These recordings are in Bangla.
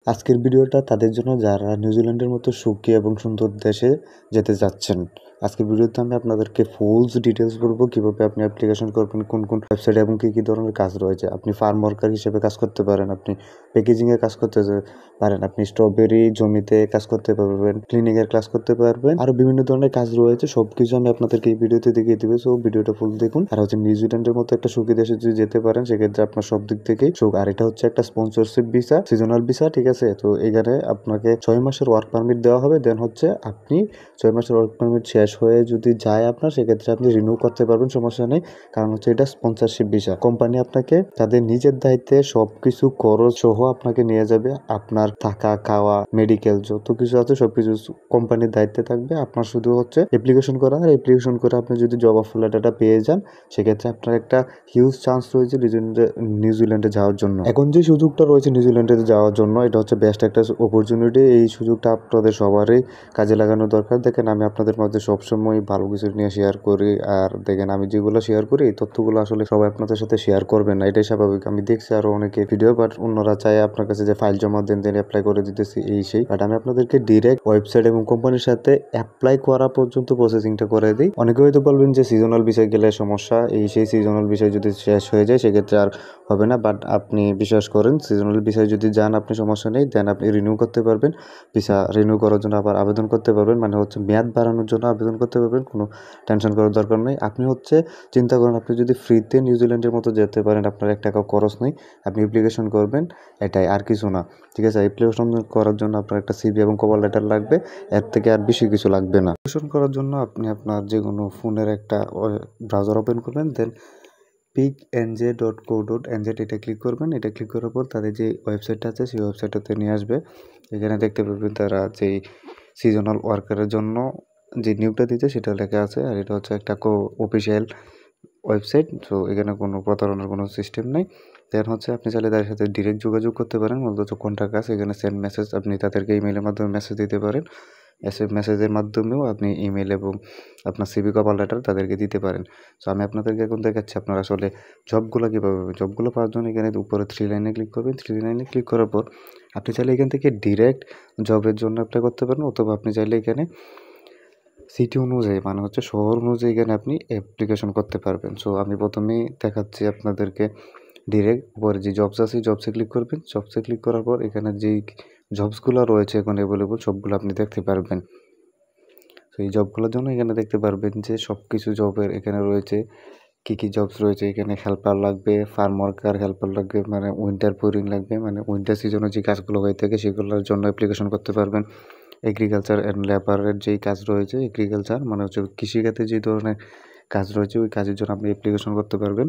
আজকের ভিডিওটা তাদের জন্য যারা নিউজিল্যান্ডের মতো সুখী এবং সুন্দর দেশে যেতে চাচ্ছেন। আজকের ভিডিওতে আমি আপনাদেরকে ফুলস ডিটেলস বলবো কিভাবে আপনি অ্যাপ্লিকেশন করবেন, কোন কোন ওয়েবসাইটে এবং কী ধরনের কাজ রয়েছে। আপনি ফার্ম ওয়ার্কার হিসেবে কাজ করতে পারেন, আপনি প্যাকেজিংয়ে কাজ করতে পারেন, আপনি স্ট্রবেরি জমিতে কাজ করতে পারবেন, ক্লিনিংয়ের কাজ করতে পারবেন, আরও বিভিন্ন ধরনের কাজ রয়েছে। সব কিছু আমি আপনাদেরকে এই ভিডিওতে দেখিয়ে দেবো। সো ভিডিওটা ফুল দেখুন। আর হচ্ছে নিউজিল্যান্ডের মতো একটা সুখী দেশে যদি যেতে পারেন সেক্ষেত্রে আপনার সব দিক থেকেই সুখ। আর এটা হচ্ছে একটা স্পন্সরশিপ ভিসা, সিজনাল ভিসা, ঠিক আছে। তো এখানে আপনাকে 6 মাসের ওয়ার্ক পারমিট দেওয়া হবে। দেন হচ্ছে আপনি 6 মাসের ওয়ার্ক পারমিট শেষ হয়ে যদি যায় আপনার, সেক্ষেত্রে আপনি রিনিউ করতে পারবেন, সমস্যা নেই। কারণ হচ্ছে এটা স্পন্সরশিপ ভিসা। কোম্পানি আপনাকে তাদের নিজের দায়িত্বে সবকিছু খরচ সহ আপনাকে নিয়ে যাবে। আপনার থাকা, খাওয়া, মেডিকেল যত কিছু আছে সবকিছু কোম্পানির দায়িত্বে থাকবে। আপনার শুধু হচ্ছে অ্যাপ্লিকেশন করা, আর অ্যাপ্লিকেশন করে আপনি যদি জব অফার লেটারটা পেয়ে যান, সেক্ষেত্রে আপনার একটা হিউজ চান্স রয়েছে নিউজিল্যান্ডে যাওয়ার জন্য। এখন যে সুযোগটা রয়েছে নিউজিল্যান্ডে যাওয়ার জন্য, এটা হচ্ছে বেস্ট একটা অপরচুনিটি। এই সুযোগটা আপনাদের সবারই কাজে লাগানো দরকার। দেখেন, আমি আপনাদের মধ্যে সবসময় ভালো কিছু নিয়ে শেয়ার করি, আর দেখেন আমি যেগুলো শেয়ার করি এই তথ্যগুলো আসলে সবাই আপনাদের সাথে শেয়ার করবেন না, এটাই স্বাভাবিক। আমি দেখছি আরো অনেকে ভিডিও, বাট অন্যরা চায় আপনার কাছে যে ফাইল জমা দেন, দেন অ্যাপ্লাই করে দিতেছি এই সেই। বাট আমি আপনাদেরকে ডিরেক্ট ওয়েবসাইট এবং কোম্পানির সাথে অ্যাপ্লাই করা পর্যন্ত প্রসেসিংটা করে দিই। অনেকে হয়তো বলবেন যে সিজনাল বিষয় গেলে সমস্যা, এই সেই সিজনাল বিষয় যদি শেষ হয়ে যায় সেক্ষেত্রে আর হবে না। বাট আপনি বিশ্বাস করেন, সিজনাল বিষয় যদি যান আপনি, সমস্যা নেই। দেন আপনি রিনিউ করতে পারবেন, ভিসা রিনিউ করার জন্য আবার আবেদন করতে পারবেন, মানে হচ্ছে মেয়াদ বাড়ানোর জন্য আবেদন করতে পারবেন। কোনো টেনশন করার দরকার নেই। আপনি হচ্ছে চিন্তা করেন, আপনি যদি ফ্রিতে নিউজিল্যান্ডের মতো যেতে পারেন, আপনার 1 টাকাও খরচ নেই, আপনি অ্যাপ্লিকেশন করবেন, এটাই, আর কিছু না, ঠিক আছে। অ্যাপ্লিকেশন করার জন্য আপনার একটা সিভি এবং কভার লেটার লাগবে, এর থেকে আর বেশি কিছু লাগবে না। অ্যাপ্লিকেশন করার জন্য আপনি আপনার যে কোনো ফোনের একটা ব্রাউজার ওপেন করবেন, দেন picknj.co.nz এটা ক্লিক করবেন। এটা ক্লিক করার পর তাদের যে ওয়েবসাইটটা আছে সেই ওয়েবসাইটটাতে নিয়ে আসবে। এখানে দেখতে পাবেন তারা যেই সিজনাল ওয়ার্কারের জন্য যে নিয়োগটা দিতে সেটা লেখা আছে, আর এটা হচ্ছে একটা অফিসিয়াল ওয়েবসাইট। তো এখানে কোনো প্রতারণার কোনো সিস্টেম নেই। দেন হচ্ছে আপনি চাইলে তাদের সাথে ডিরেক্ট যোগাযোগ করতে পারেন, অথচ কন্ট্যাক্ট আছে এখানে, সেন্ড মেসেজ, আপনি তাদেরকে ইমেলের মাধ্যমে মেসেজ দিতে পারেন। মেসেজের মাধ্যমেও আপনি ইমেল এবং আপনার সিভি কভার লেটার তাদেরকে দিতে পারেন। সো আমি আপনাদেরকে এখন দেখাচ্ছি আপনার আসলে জবগুলো কীভাবে পাবেন। জবগুলো পাওয়ার জন্য এখানে উপরে 3 লাইনে ক্লিক করবেন। 3 লাইনে ক্লিক করার পর আপনি চাইলে এখান থেকে ডিরেক্ট জবের জন্য অ্যাপ্লাই করতে পারেন, অথবা আপনি চাইলে এখানে সিটি অনুযায়ী, মানে হচ্ছে শহর অনুযায়ী এখানে আপনি অ্যাপ্লিকেশন করতে পারবেন। সো আমি প্রথমেই দেখাচ্ছি আপনাদেরকে ডিরেক্ট উপরে যে জবস আছে জবসে ক্লিক করবেন। জবসে ক্লিক করার পর এখানে যেই জবসগুলো রয়েছে এখন অ্যাভেলেবল সবগুলো আপনি দেখতে পারবেন। তো এই জবগুলোর জন্য এখানে দেখতে পারবেন যে সব কিছু জবের এখানে রয়েছে, কী কী জবস রয়েছে। এখানে হেল্পার লাগবে, ফার্ম ওয়ার্কার হেল্পার লাগবে, মানে উইন্টার পোরিং লাগবে, মানে উইন্টার সিজনে যে কাজগুলো হয়ে থাকে সেগুলোর জন্য অ্যাপ্লিকেশন করতে পারবেন। এগ্রিকালচার অ্যান্ড লেবারের যেই কাজ রয়েছে, এগ্রিকালচার মানে হচ্ছে কৃষিখাতে যে ধরনের কাজ রয়েছে ওই কাজের জন্য আপনি অ্যাপ্লিকেশন করতে পারবেন।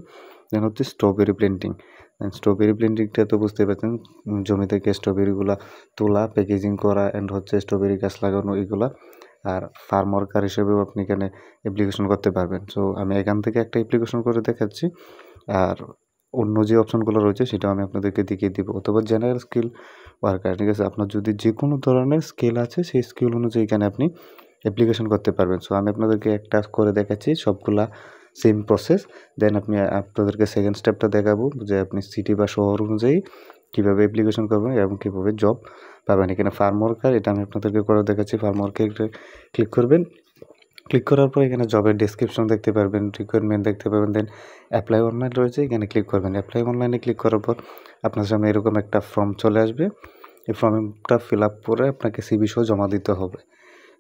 দেন হচ্ছে স্ট্রবেরি প্ল্যান্টিং। স্ট্রবেরি প্ল্যান্টিংটা তো বুঝতে পারছেন, জমি থেকে স্ট্রবেরিগুলা তোলা, প্যাকেজিং করা, অ্যান্ড হচ্ছে স্ট্রবেরি গাছ লাগানো এগুলা। আর ফার্ম ওয়ার্কার হিসেবেও আপনি এখানে অ্যাপ্লিকেশন করতে পারবেন। সো আমি এখান থেকে একটা অ্যাপ্লিকেশন করে দেখাচ্ছি, আর অন্য যে অপশনগুলো রয়েছে সেটাও আমি আপনাদেরকে দেখিয়ে দিব। অথবা জেনারেল স্কিল ওয়ার্কার, ঠিক আছে, আপনার যদি যে কোনো ধরনের স্কিল আছে সেই স্কিল অনুযায়ী এখানে আপনি অ্যাপ্লিকেশন করতে পারবেন। সো আমি আপনাদেরকে একটা করে দেখাচ্ছি, সবগুলা সেম প্রসেস। দেন আপনাদেরকে সেকেন্ড স্টেপটা দেখাবো যে আপনি সিটি বা শহর অনুযায়ী কীভাবে অ্যাপ্লিকেশন করবেন এবং কীভাবে জব পাবেন। এখানে ফার্ম ওয়ার্কার, এটা আমি আপনাদেরকে করে দেখাচ্ছি। ফার্ম ওয়ার্কার ক্লিক করবেন। ক্লিক করার পর এখানে জবের ডেসক্রিপশন দেখতে পারবেন, রিকোয়ারমেন্ট দেখতে পারবেন। দেন অ্যাপ্লাই অনলাইন রয়েছে, এখানে ক্লিক করবেন। অ্যাপ্লাই অনলাইনে ক্লিক করার পর আপনার সামনে এরকম একটা ফর্ম চলে আসবে। এই ফর্মটা ফিল আপ করে আপনাকে সিভি সহ জমা দিতে হবে।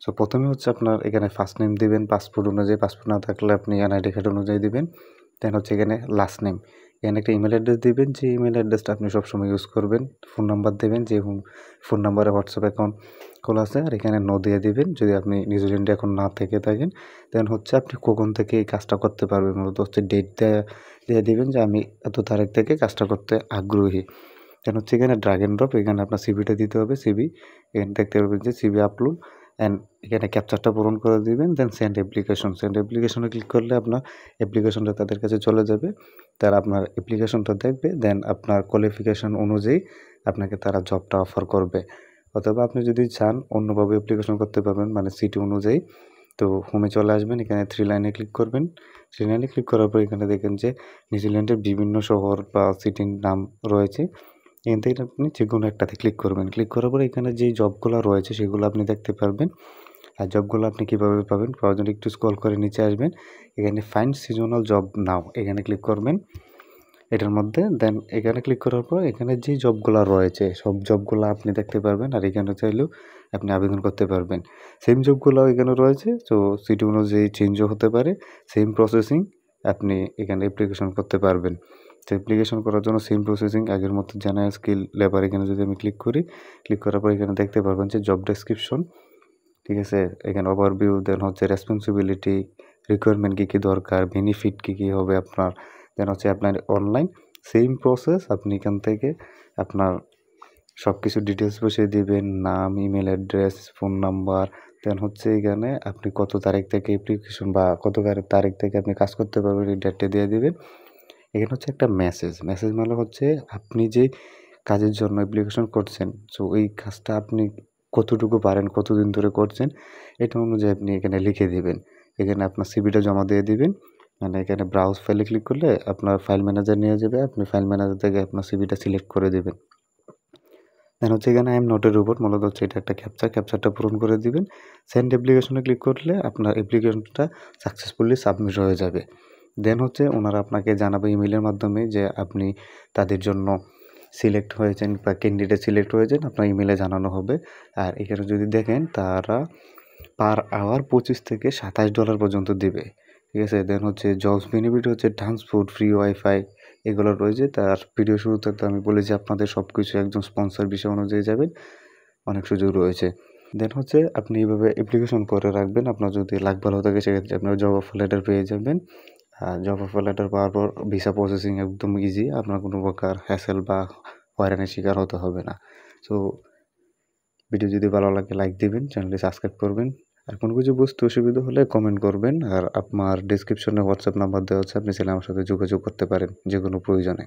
সো প্রথমে হচ্ছে আপনার এখানে ফার্স্ট নেম দিবেন পাসপোর্ট অনুযায়ী, পাসপোর্ট না থাকলে আপনি এনআইডি কার্ড অনুযায়ী দিবেন। দেন হচ্ছে এখানে লাস্ট নেম, এখানে একটা ইমেল অ্যাড্রেস দিবেন, যে ইমেল অ্যাড্রেসটা আপনি সবসময় ইউজ করবেন। ফোন নাম্বার দেবেন, যে ফোন নাম্বারে হোয়াটসঅ্যাপ অ্যাকাউন্ট খোলা আছে, আর এখানে নো দিয়ে দিবেন যদি আপনি নিউজিল্যান্ডে এখন না থেকে থাকেন। দেন হচ্ছে আপনি কখন থেকে এই কাজটা করতে পারবেন, মূলত হচ্ছে ডেট দিয়ে দিবেন যে আমি এত তারিখ থেকে কাজটা করতে আগ্রহী। দেন হচ্ছে এখানে ড্রাগ অ্যান্ড ড্রপ, এখানে আপনার সিভিটা দিতে হবে, সিভি এখানে দেখতে পারবেন যে সিভি আপলোড, অ্যান্ড এখানে ক্যাপচারটা পূরণ করে দিবেন। দেন সেন্ড অ্যাপ্লিকেশন, সেন্ড অ্যাপ্লিকেশনে ক্লিক করলে আপনার অ্যাপ্লিকেশনটা তাদের কাছে চলে যাবে, তারা আপনার অ্যাপ্লিকেশনটা দেখবে। দেন আপনার কোয়ালিফিকেশন অনুযায়ী আপনাকে তারা জবটা অফার করবে। অথবা আপনি যদি চান অন্যভাবে অ্যাপ্লিকেশন করতে পারবেন, মানে সিটি অনুযায়ী। তো হোমে চলে আসবেন, এখানে 3 লাইনে ক্লিক করবেন। 3 লাইনে ক্লিক করার পর এখানে দেখেন যে নিউজিল্যান্ডের বিভিন্ন শহর বা সিটির নাম রয়েছে। এখান থেকে আপনি যে কোনো একটাতে ক্লিক করবেন। ক্লিক করার পরে এখানে যেই জবগুলো রয়েছে সেগুলো আপনি দেখতে পারবেন। আর জবগুলো আপনি কীভাবে পাবেন? পাওয়ার জন্য একটু স্ক্রল করে নিচে আসবেন। এখানে ফাইন্ড সিজনাল জব নাও এখানে ক্লিক করবেন। এটার মধ্যে দেন এখানে ক্লিক করার পর এখানে যে জবগুলা রয়েছে সব জবগুলা আপনি দেখতে পারবেন। আর এখানে চাইলেও আপনি আবেদন করতে পারবেন। সেম জবগুলাও এখানে রয়েছে। সো সিটি অনুযায়ী চেঞ্জও হতে পারে। সেম প্রসেসিং আপনি এখানে অ্যাপ্লিকেশন করতে পারবেন। তো অ্যাপ্লিকেশন করার জন্য সেম প্রসেসিং আগের মতো জেনারেল স্কিল লেবার এখানে যদি আমি ক্লিক করি, ক্লিক করার পর এখানে দেখতে পারবেন যে জব ডেসক্রিপশন, ঠিক আছে? এখানে ওভারভিউ, দেন হচ্ছে রেসপন্সিবিলিটি, রিকোয়ারমেন্ট কী, কী দরকার, বেনিফিট কী, কী হবে আপনার, দেন হচ্ছে আপনার অনলাইন সেম প্রসেস। আপনি এখান থেকে আপনার সব কিছু ডিটেলস বসিয়ে দিবেন, নাম, ইমেল অ্যাড্রেস, ফোন নাম্বার, দেন হচ্ছে এখানে আপনি কত তারিখ থেকে অ্যাপ্লিকেশন বা কত তারিখ থেকে আপনি কাজ করতে পারবেন এই ডেটটা দিয়ে দিবেন। এখানে হচ্ছে একটা মেসেজ মানে হচ্ছে আপনি যে কাজের জন্য অ্যাপ্লিকেশন করছেন, সো ওই কাজটা আপনি কতটুকু পারেন, কতদিন ধরে করছেন, এটা অনুযায়ী আপনি এখানে লিখে দিবেন। এখানে আপনার সিভিটা জমা দিয়ে দিবেন। মানে এখানে ব্রাউজ ফাইলে ক্লিক করলে আপনার ফাইল ম্যানেজার নিয়ে যাবে। আপনি ফাইল ম্যানেজার থেকে আপনার সিভিটা সিলেক্ট করে দিবেন। দেন হচ্ছে এখানে I am not a robot, মূলত হচ্ছে এটা একটা ক্যাপচারটা পূরণ করে দিবেন। সেন্ড অ্যাপ্লিকেশনে ক্লিক করলে আপনার অ্যাপ্লিকেশনটা সাকসেসফুলি সাবমিট হয়ে যাবে। দেন হচ্ছে ওনারা আপনাকে জানাবে ইমেইলের মাধ্যমে যে আপনি তাদের জন্য সিলেক্ট হয়েছেন বা ক্যান্ডিডেট সিলেক্ট হয়েছেন, আপনার ইমেইলে জানানো হবে। আর এখানে যদি দেখেন তারা পার আওয়ার $25 থেকে $27 পর্যন্ত দিবে, ঠিক আছে? দেন হচ্ছে জবস বেনিফিট হচ্ছে ট্রান্সপোর্ট, ফ্রি ওয়াইফাই এগুলো রয়েছে। তার ভিডিও শুরুতে তো আমি বলেছি আপনাদের সব কিছু একজন স্পন্সর বিষয় অনুযায়ী যাবেন, অনেক সুযোগ রয়েছে। দেন হচ্ছে আপনি এইভাবে অ্যাপ্লিকেশন করে রাখবেন। আপনার যদি লাক ভালো থাকে সেক্ষেত্রে আপনার জব অফার লেটার পেয়ে যাবেন। আর জব অফার লেটার পাওয়ার পর ভিসা প্রসেসিং একদম ইজি। আপনার কোনো প্রকার হ্যাসেল বা হয়রানির শিকার হতে হবে না। সো ভিডিও যদি ভালো লাগে লাইক দিবেন, চ্যানেলটি সাবস্ক্রাইব করবেন। আর কোনো কিছু বুঝতে অসুবিধা হলে কমেন্ট করবেন। আর আমার ডেসক্রিপশনে হোয়াটসঅ্যাপ নাম্বার দেওয়া আছে, আপনি চাইলে আমার সাথে যোগাযোগ করতে পারেন যে কোনো প্রয়োজনে।